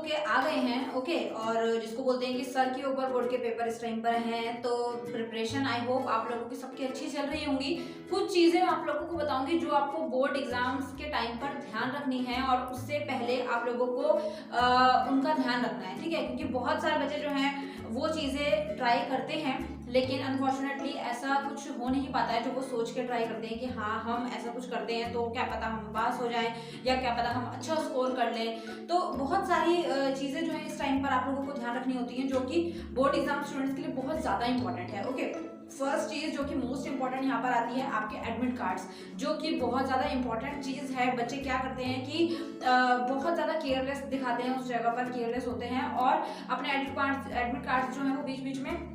के आ गए हैं, ओके। और जिसको बोलते हैं कि सर के ऊपर बोर्ड के पेपर इस टाइम पर हैं, तो प्रिपरेशन आई होप आप लोगों की सबकी अच्छी चल रही होंगी। कुछ चीज़ें मैं आप लोगों को बताऊंगी जो आपको बोर्ड एग्जाम्स के टाइम पर ध्यान रखनी है, और उससे पहले आप लोगों को उनका ध्यान रखना है, ठीक है। क्योंकि बहुत सारे बच्चे जो हैं वो चीज़ें ट्राई करते हैं, लेकिन अनफॉर्चुनेटली ऐसा कुछ हो नहीं पाता है जो वो सोच के ट्राई करते हैं कि हाँ हम ऐसा कुछ करते हैं तो क्या पता हम पास हो जाएं, या क्या पता हम अच्छा स्कोर कर लें। तो बहुत सारी चीज़ें जो है इस टाइम पर आप लोगों को ध्यान रखनी होती हैं, जो कि बोर्ड एग्जाम स्टूडेंट्स के लिए बहुत ज़्यादा इंपॉर्टेंट है, ओके। फर्स्ट चीज़ जो कि मोस्ट इंपॉर्टेंट यहाँ पर आती है आपके एडमिट कार्ड्स, जो कि बहुत ज़्यादा इंपॉर्टेंट चीज़ है। बच्चे क्या करते हैं कि बहुत ज़्यादा केयरलेस दिखाते हैं, उस जगह पर केयरलेस होते हैं, और अपने एडमिट कार्ड्स जो हैं वो बीच बीच में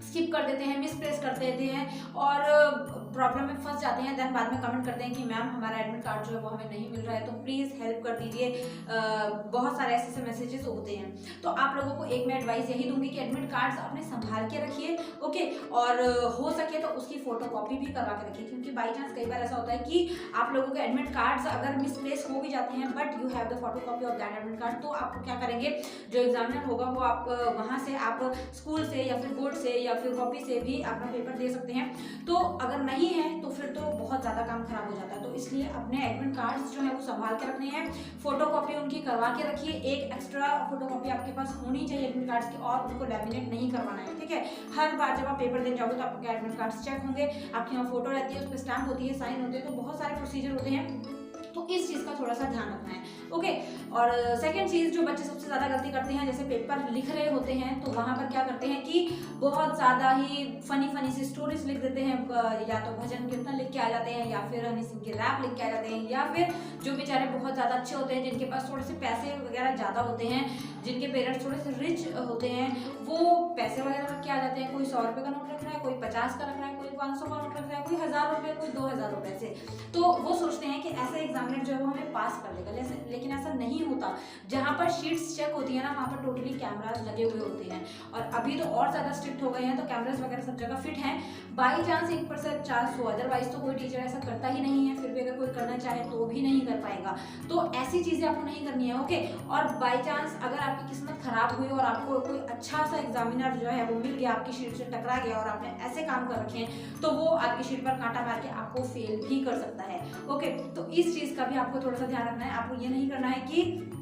स्किप कर देते हैं, मिसप्लेस कर देते हैं, और प्रॉब्लम में फंस जाते हैं। देन बाद में कमेंट करते हैं कि मैम हमारा एडमिट कार्ड जो है वो हमें नहीं मिल रहा है, तो प्लीज़ हेल्प कर दीजिए। बहुत सारे ऐसे मैसेजेस होते हैं। तो आप लोगों को एक मैं एडवाइस यही दूंगी कि एडमिट कार्ड्स अपने संभाल के रखिए, ओके। और हो सके तो उसकी फोटो कॉपी भी करवा के रखिए, क्योंकि बाई चांस कई बार ऐसा होता है कि आप लोगों के एडमिट कार्ड्स अगर मिसप्लेस हो भी जाते हैं, but you have the photo copy of that admit card, तो आपको क्या करेंगे, जो एग्जामिनर होगा वो आप वहाँ से आप स्कूल से या फिर बोर्ड से या फिर कॉपी से भी अपना पेपर दे सकते हैं। तो अगर नहीं है तो फिर तो बहुत ज़्यादा काम खराब हो जाता है। तो इसलिए अपने एडमिट कार्ड्स जो है वो संभाल के रखने हैं, फोटो कॉपी उनकी करवा के रखिए। एक एक्स्ट्रा फोटो कॉपी आपके पास होनी चाहिए एडमिट कार्ड्स की, और उनको लैमिनेट नहीं करवाना है, ठीक है। हर बार जब आप पेपर देने जाओगे तो आपके एडमिट कार्ड्स चेक होंगे, आपकी वहाँ फोटो रहती है, उस पर स्टैम्प होती है, साइन होते हैं, तो बहुत सारे प्रोसीजर होते हैं। तो इस चीज़ का थोड़ा सा ध्यान रखना है, ओके। और सेकंड चीज़ जो बच्चे सबसे ज़्यादा गलती करते हैं, जैसे पेपर लिख रहे होते हैं तो वहाँ पर क्या करते हैं कि बहुत ज़्यादा ही फनी सी स्टोरीज लिख देते हैं, या तो भजन कीर्तन लिख के आ जाते हैं, या फिर हनी सिंह की रैप लिख के आ जाते हैं, या फिर जो बेचारे बहुत ज़्यादा अच्छे होते हैं, जिनके पास थोड़े से पैसे वगैरह ज़्यादा होते हैं, जिनके पेरेंट्स थोड़े से रिच होते हैं, वो पैसे वगैरह रख के आ जाते हैं। कोई 100 रुपये का नोट रख रहा है, कोई 50 का रख रहा है, कोई 500 का नोट रख रहा है, कोई 1000 रुपये, कोई 2000 रुपये से। तो वो सोचते हैं कि ऐसा एग्जामिनर जो है वो हमें पास कर देगा, लेकिन ऐसा नहीं होता। जहाँ पर शीट्स चेक होती है ना, वहाँ पर टोटली कैमराज लगे हुए होते हैं, और अभी तो और ज़्यादा स्ट्रिक्ट हो गए हैं, तो कैमराज वगैरह सब जगह फिट हैं। बाई चांस 1% चांस हो, अदरवाइज तो कोई टीचर ऐसा करता ही नहीं है। फिर भी अगर कोई करना चाहे तो भी नहीं कर पाएगा। तो ऐसी चीज़ें आपको नहीं करनी है, ओके। और बाई चांस अगर आपकी किस्मत खराब हुई और आपको कोई अच्छा सा एग्जामिनर जो है वो मिल गया, आपकी शीट से टकरा गया, और आपने ऐसे काम कर रखे हैं, तो वो आपकी शीट पर कांटा मार के आपको फेल भी कर सकता है, ओके। तो इस चीज़ का भी आपको थोड़ा सा ध्यान रखना है। आपको ये नहीं करना है कि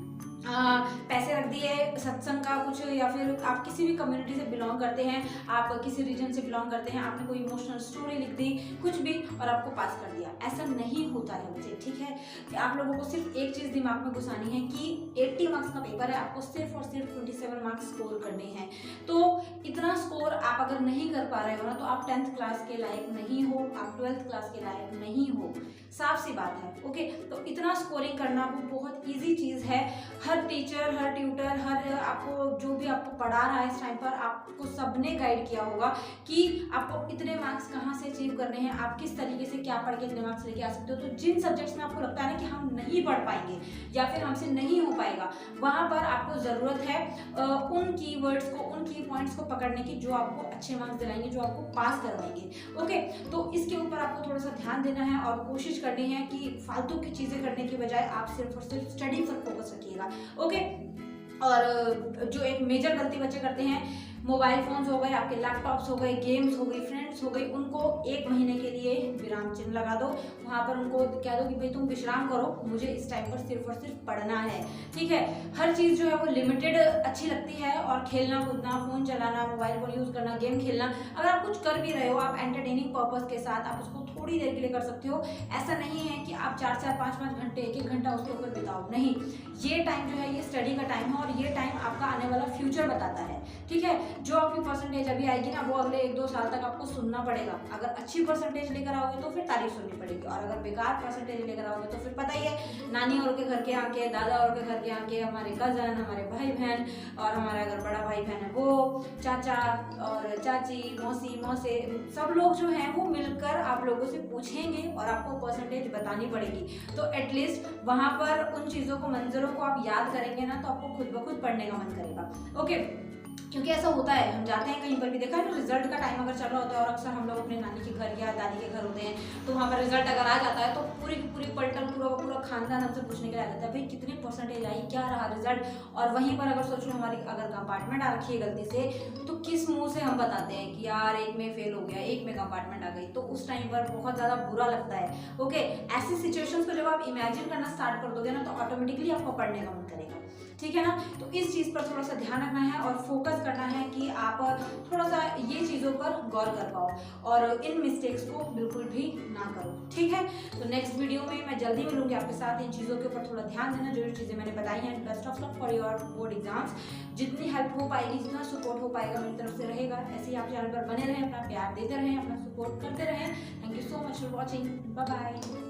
पैसे रख दिए सत्संग का कुछ, या फिर आप किसी भी कम्युनिटी से बिलोंग करते हैं, आप किसी रीजन से बिलोंग करते हैं, आपने कोई इमोशनल स्टोरी लिख दी कुछ भी और आपको पास कर दिया, ऐसा नहीं होता है बच्चे, ठीक है। कि आप लोगों को सिर्फ एक चीज़ दिमाग में घुसानी है कि 80 मार्क्स का पेपर है, आपको सिर्फ और सिर्फ 27 मार्क्स स्कोर करने हैं। तो इतना स्कोर आप अगर नहीं कर पा रहे हो ना, तो आप 10th क्लास के लायक नहीं हो, आप 12th क्लास के लायक नहीं हो, साफ सी बात है, ओके। तो इतना स्कोरिंग करना वो बहुत ईजी चीज़ है। हर टीचर, हर ट्यूटर, हर आपको जो भी आपको पढ़ा रहा है इस टाइम पर, आपको सबने गाइड किया होगा कि आपको इतने मार्क्स कहाँ से अचीव करने हैं, आप किस तरीके से क्या पढ़ के इतने मार्क्स लेके आ सकते हो। तो जिन सब्जेक्ट्स में आपको लगता है ना कि हम नहीं पढ़ पाएंगे या फिर हमसे नहीं हो पाएगा, वहाँ पर आपको ज़रूरत है उन कीवर्ड्स को, उन की पॉइंट्स को पकड़ने की, जो आपको अच्छे मार्क्स दिलाएंगे, जो आपको पास करवाएंगे, ओके। तो इसके ऊपर आपको थोड़ा सा ध्यान देना है, और कोशिश करनी है कि फालतू की चीज़ें करने की बजाय आप सिर्फ और सिर्फ स्टडी पर फोकस रखिएगा, ओके। और जो एक मेजर गलती बच्चे करते हैं, मोबाइल फोन्स हो गए, आपके लैपटॉप्स हो गए, गेम्स हो गई, फ्रेंड्स हो गई, उनको 1 महीने के लिए विराम चिन्ह लगा दो। वहाँ पर उनको कह दो कि भाई तुम विश्राम करो, मुझे इस टाइम पर सिर्फ और सिर्फ पढ़ना है, ठीक है। हर चीज़ जो है वो लिमिटेड अच्छी लगती है, और खेलना कूदना, फ़ोन चलाना, मोबाइल फ़ोन यूज़ करना, गेम खेलना, अगर आप कुछ कर भी रहे हो, आप एंटरटेनिंग पर्पज़ के साथ आप उसको थोड़ी देर के लिए कर सकते हो। ऐसा नहीं है कि आप 4-4, 5-5 घंटे, 1-1 घंटा उसके ऊपर बिताओ, नहीं। ये टाइम जो है ये स्टडी का टाइम है, और ये टाइम आपका आने वाला फ्यूचर बताता है, ठीक है। जो आपकी परसेंटेज अभी आएगी ना, वो अगले 1-2 साल तक आपको सुनना पड़ेगा। अगर अच्छी परसेंटेज लेकर आओगे तो फिर तारीफ सुननी पड़ेगी, और अगर बेकार परसेंटेज लेकर आओगे तो फिर पता ही है, नानी और के घर के आके, दादा और के घर के आके, हमारे कज़न, हमारे भाई बहन, और हमारा अगर बड़ा भाई बहन है वो, चाचा और चाची, मौसी, मौसे, सब लोग जो हैं वो मिलकर आप लोगों से पूछेंगे और आपको परसेंटेज बतानी पड़ेगी। तो एटलीस्ट वहाँ पर उन चीज़ों को, मंजरों को आप याद करेंगे ना, तो आपको खुद ब खुद पढ़ने का मन करेगा, ओके। क्योंकि ऐसा होता है, हम जाते हैं कहीं पर भी, देखा है ना, रिजल्ट का टाइम अगर चल रहा होता है और अक्सर हम लोग अपने नानी के घर या दादी के घर होते हैं, तो वहाँ पर रिजल्ट अगर आ जाता है तो पूरी की पूरी पलटन, पूरा का पूरा खानदान हमसे पूछने के लिए आ जाता है, भाई कितने परसेंटेज आई, क्या रहा रिजल्ट। और वहीं पर अगर सोच लो हमारी अगर कंपार्टमेंट आ रखी है गलती से, तो किस मुंह से हम बताते हैं कि यार एक में फेल हो गया, एक में कंपार्टमेंट आ गई, तो उस टाइम पर बहुत ज़्यादा बुरा लगता है। ओके, ऐसी सिचुएशंस को जब आप इमेजिन करना स्टार्ट कर दोगे ना, तो ऑटोमेटिकली आपको पढ़ने का मन करेगा, ठीक है ना। तो इस चीज़ पर थोड़ा सा ध्यान रखना है और फोकस करना है कि आप थोड़ा सा ये चीज़ों पर गौर कर पाओ और इन मिस्टेक्स को बिल्कुल भी ना करो, ठीक है। तो नेक्स्ट वीडियो में मैं जल्दी मिलूंगी आपके साथ। इन चीज़ों के ऊपर थोड़ा ध्यान देना, जो जो चीज़ें मैंने बताई हैं। Best of luck for your board exams. जितनी हेल्प हो पाएगी, जितना सपोर्ट हो पाएगा मेरी तरफ से रहेगा। ऐसे ही आप चैनल पर बने रहें, अपना प्यार देते रहें, अपना सपोर्ट करते रहें। Thank you so much for watching, bye bye.